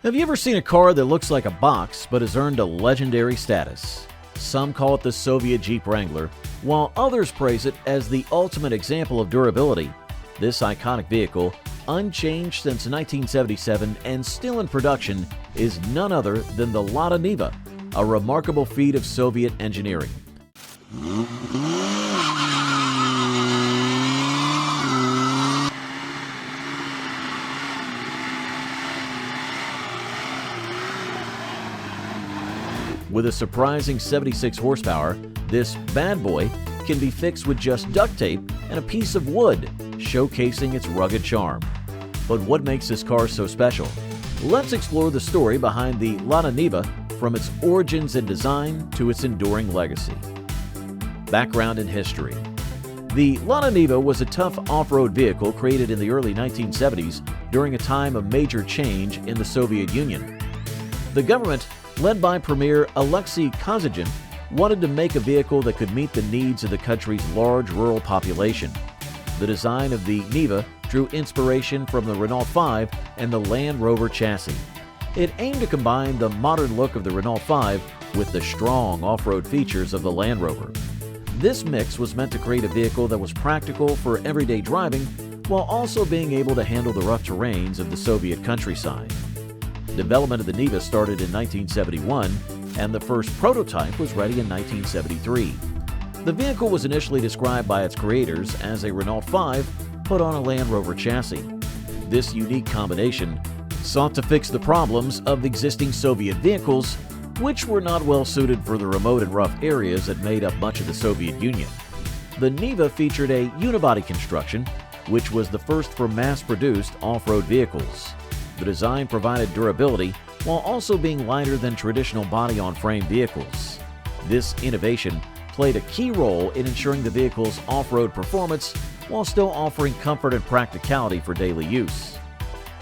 Have you ever seen a car that looks like a box but has earned a legendary status? Some call it the Soviet Jeep Wrangler, while others praise it as the ultimate example of durability. This iconic vehicle, unchanged since 1977 and still in production, is none other than the Lada Niva, a remarkable feat of Soviet engineering. With a surprising 76 horsepower, this bad boy can be fixed with just duct tape and a piece of wood, showcasing its rugged charm. But what makes this car so special? Let's explore the story behind the Lada Niva, from its origins and design to its enduring legacy. Background and history. The Lada Niva was a tough off-road vehicle created in the early 1970s during a time of major change in the Soviet Union. The government, led by Premier Alexei Kosygin, wanted to make a vehicle that could meet the needs of the country's large rural population. The design of the Niva drew inspiration from the Renault 5 and the Land Rover chassis. It aimed to combine the modern look of the Renault 5 with the strong off-road features of the Land Rover. This mix was meant to create a vehicle that was practical for everyday driving while also being able to handle the rough terrains of the Soviet countryside. Development of the Niva started in 1971, and the first prototype was ready in 1973. The vehicle was initially described by its creators as a Renault 5 put on a Land Rover chassis. This unique combination sought to fix the problems of existing Soviet vehicles, which were not well suited for the remote and rough areas that made up much of the Soviet Union. The Niva featured a unibody construction, which was the first for mass-produced off-road vehicles. The design provided durability while also being lighter than traditional body-on-frame vehicles. This innovation played a key role in ensuring the vehicle's off-road performance while still offering comfort and practicality for daily use.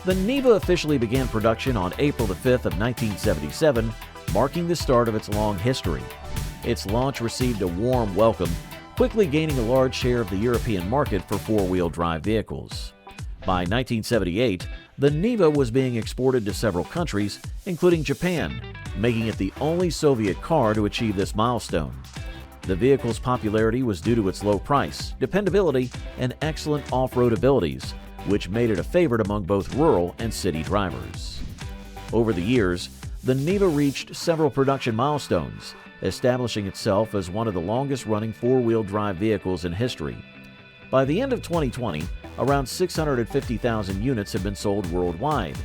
The Niva officially began production on April 5th of 1977, marking the start of its long history. Its launch received a warm welcome, quickly gaining a large share of the European market for four-wheel drive vehicles. By 1978, the Niva was being exported to several countries, including Japan, making it the only Soviet car to achieve this milestone. The vehicle's popularity was due to its low price, dependability, and excellent off-road abilities, which made it a favorite among both rural and city drivers. Over the years, the Niva reached several production milestones, establishing itself as one of the longest-running four-wheel drive vehicles in history. By the end of 2020, around 650,000 units have been sold worldwide.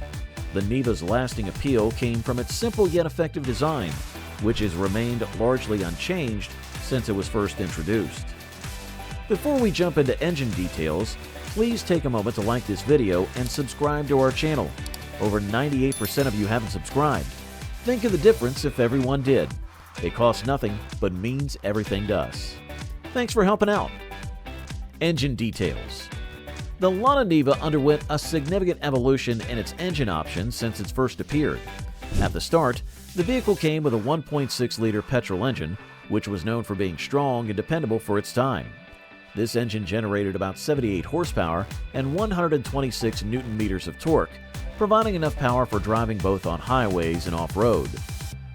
The Niva's lasting appeal came from its simple yet effective design, which has remained largely unchanged since it was first introduced. Before we jump into engine details, please take a moment to like this video and subscribe to our channel. Over 98% of you haven't subscribed. Think of the difference if everyone did. It costs nothing, but means everything to us. Thanks for helping out. Engine details. The Lada Niva underwent a significant evolution in its engine options since it first appeared. At the start, the vehicle came with a 1.6-liter petrol engine, which was known for being strong and dependable for its time. This engine generated about 78 horsepower and 126 newton-meters of torque, providing enough power for driving both on highways and off-road.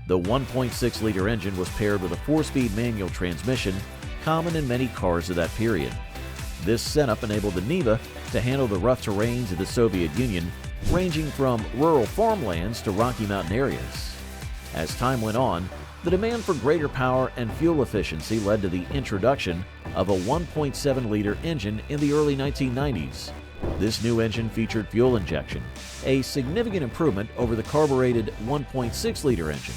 The 1.6-liter engine was paired with a 4-speed manual transmission, common in many cars of that period. This setup enabled the Niva to handle the rough terrains of the Soviet Union, ranging from rural farmlands to Rocky Mountain areas. As time went on, the demand for greater power and fuel efficiency led to the introduction of a 1.7-liter engine in the early 1990s. This new engine featured fuel injection, a significant improvement over the carbureted 1.6-liter engine.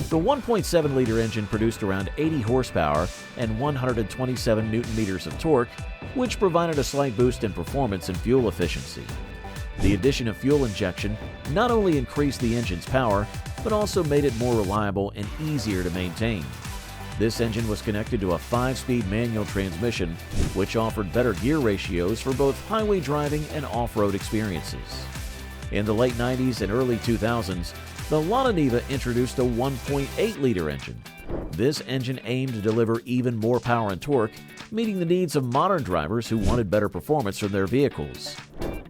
The 1.7-liter engine produced around 80 horsepower and 127 newton-meters of torque, which provided a slight boost in performance and fuel efficiency. The addition of fuel injection not only increased the engine's power, but also made it more reliable and easier to maintain. This engine was connected to a 5-speed manual transmission, which offered better gear ratios for both highway driving and off-road experiences. In the late 90s and early 2000s, the Lada Niva introduced a 1.8-liter engine. This engine aimed to deliver even more power and torque, meeting the needs of modern drivers who wanted better performance from their vehicles.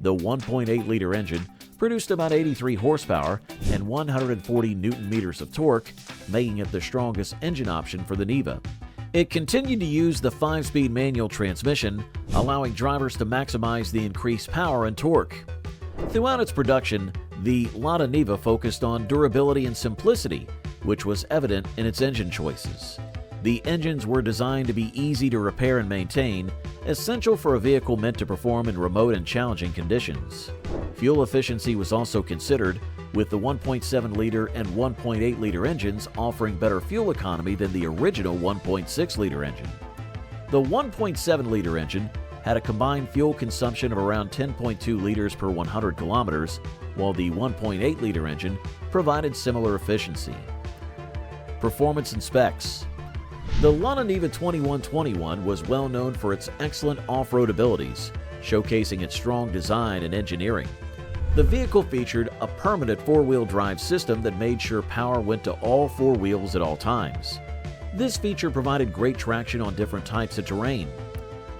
The 1.8-liter engine produced about 83 horsepower and 140 newton-meters of torque, making it the strongest engine option for the Niva. It continued to use the 5-speed manual transmission, allowing drivers to maximize the increased power and torque. Throughout its production, the Lada Niva focused on durability and simplicity, which was evident in its engine choices. The engines were designed to be easy to repair and maintain, essential for a vehicle meant to perform in remote and challenging conditions. Fuel efficiency was also considered, with the 1.7-liter and 1.8-liter engines offering better fuel economy than the original 1.6-liter engine. The 1.7-liter engine had a combined fuel consumption of around 10.2 liters per 100 kilometers, while the 1.8-liter engine provided similar efficiency. Performance and specs. The Lada Niva 2121 was well known for its excellent off-road abilities, showcasing its strong design and engineering. The vehicle featured a permanent four-wheel drive system that made sure power went to all four wheels at all times. This feature provided great traction on different types of terrain.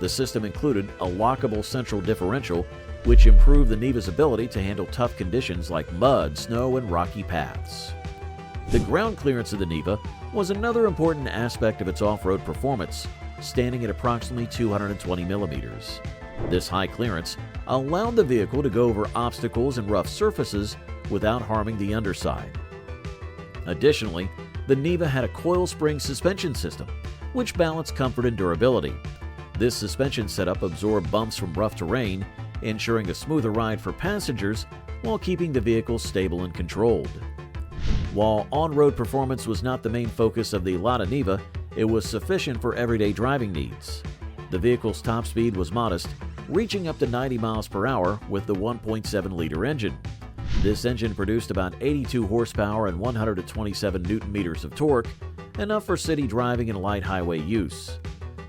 The system included a lockable central differential, which improved the Niva's ability to handle tough conditions like mud, snow, and rocky paths. The ground clearance of the Niva was another important aspect of its off-road performance, standing at approximately 220 millimeters. This high clearance allowed the vehicle to go over obstacles and rough surfaces without harming the underside. Additionally, the Niva had a coil spring suspension system, which balanced comfort and durability. This suspension setup absorbed bumps from rough terrain, ensuring a smoother ride for passengers while keeping the vehicle stable and controlled. While on-road performance was not the main focus of the Lada Niva, it was sufficient for everyday driving needs. The vehicle's top speed was modest, reaching up to 90 miles per hour with the 1.7-liter engine. This engine produced about 82 horsepower and 127 newton-meters of torque, enough for city driving and light highway use.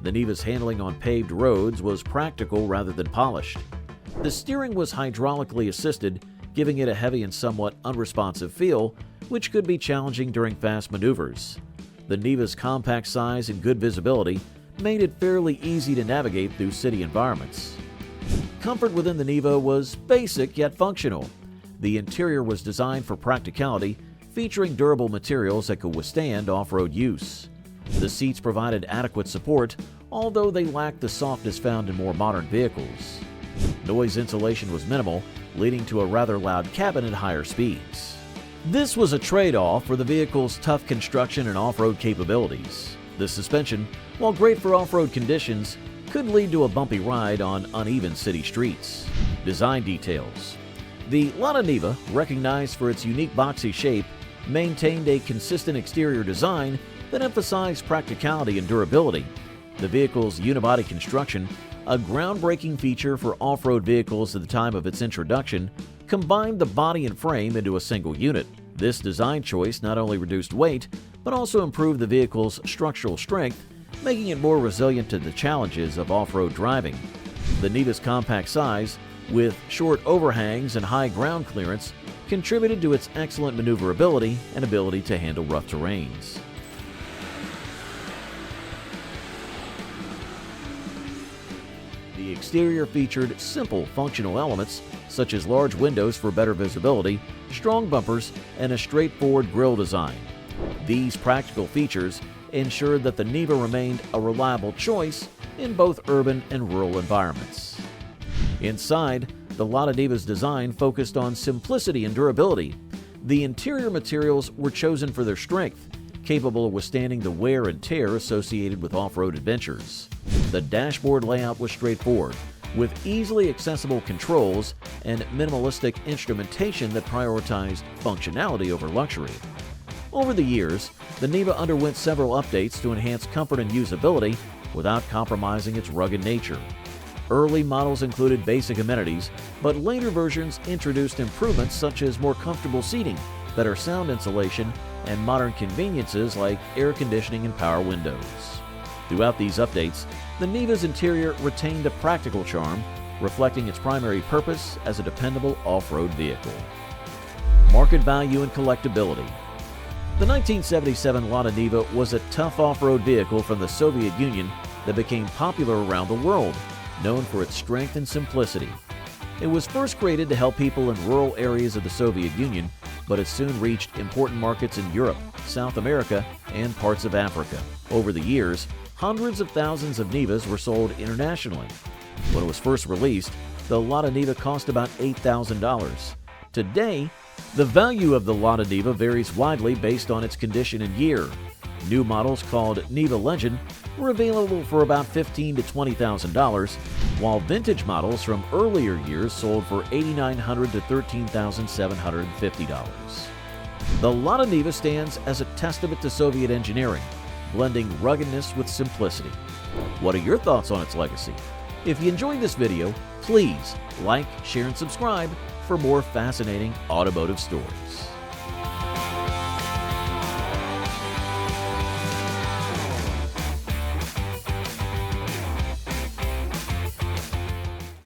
The Niva's handling on paved roads was practical rather than polished. The steering was hydraulically assisted, giving it a heavy and somewhat unresponsive feel, which could be challenging during fast maneuvers. The Niva's compact size and good visibility made it fairly easy to navigate through city environments. Comfort within the Niva was basic yet functional. The interior was designed for practicality, featuring durable materials that could withstand off-road use. The seats provided adequate support, although they lacked the softness found in more modern vehicles. Noise insulation was minimal, leading to a rather loud cabin at higher speeds. This was a trade-off for the vehicle's tough construction and off-road capabilities. The suspension, while great for off-road conditions, could lead to a bumpy ride on uneven city streets. Design details. The Lada Niva, recognized for its unique boxy shape, maintained a consistent exterior design that emphasized practicality and durability. The vehicle's unibody construction, a groundbreaking feature for off-road vehicles at the time of its introduction, combined the body and frame into a single unit. This design choice not only reduced weight, but also improved the vehicle's structural strength, making it more resilient to the challenges of off-road driving. The Niva's compact size, with short overhangs and high ground clearance, contributed to its excellent maneuverability and ability to handle rough terrains. The exterior featured simple functional elements such as large windows for better visibility, strong bumpers, and a straightforward grille design. These practical features ensured that the Niva remained a reliable choice in both urban and rural environments. Inside, the Lada Niva's design focused on simplicity and durability. The interior materials were chosen for their strength, capable of withstanding the wear and tear associated with off-road adventures. The dashboard layout was straightforward, with easily accessible controls and minimalistic instrumentation that prioritized functionality over luxury. Over the years, the Niva underwent several updates to enhance comfort and usability without compromising its rugged nature. Early models included basic amenities, but later versions introduced improvements such as more comfortable seating, better sound insulation, and modern conveniences like air conditioning and power windows. Throughout these updates, the Niva's interior retained a practical charm, reflecting its primary purpose as a dependable off-road vehicle. Market value and collectability. The 1977 Lada Niva was a tough off-road vehicle from the Soviet Union that became popular around the world, known for its strength and simplicity. It was first created to help people in rural areas of the Soviet Union, but it soon reached important markets in Europe, South America, and parts of Africa. Over the years, hundreds of thousands of Nivas were sold internationally. When it was first released, the Lada Niva cost about $8,000. Today, the value of the Lada Niva varies widely based on its condition and year. New models called Niva Legend were available for about $15,000 to $20,000, while vintage models from earlier years sold for $8,900 to $13,750. The Lada Niva stands as a testament to Soviet engineering, blending ruggedness with simplicity. What are your thoughts on its legacy? If you enjoyed this video, please like, share, and subscribe for more fascinating automotive stories.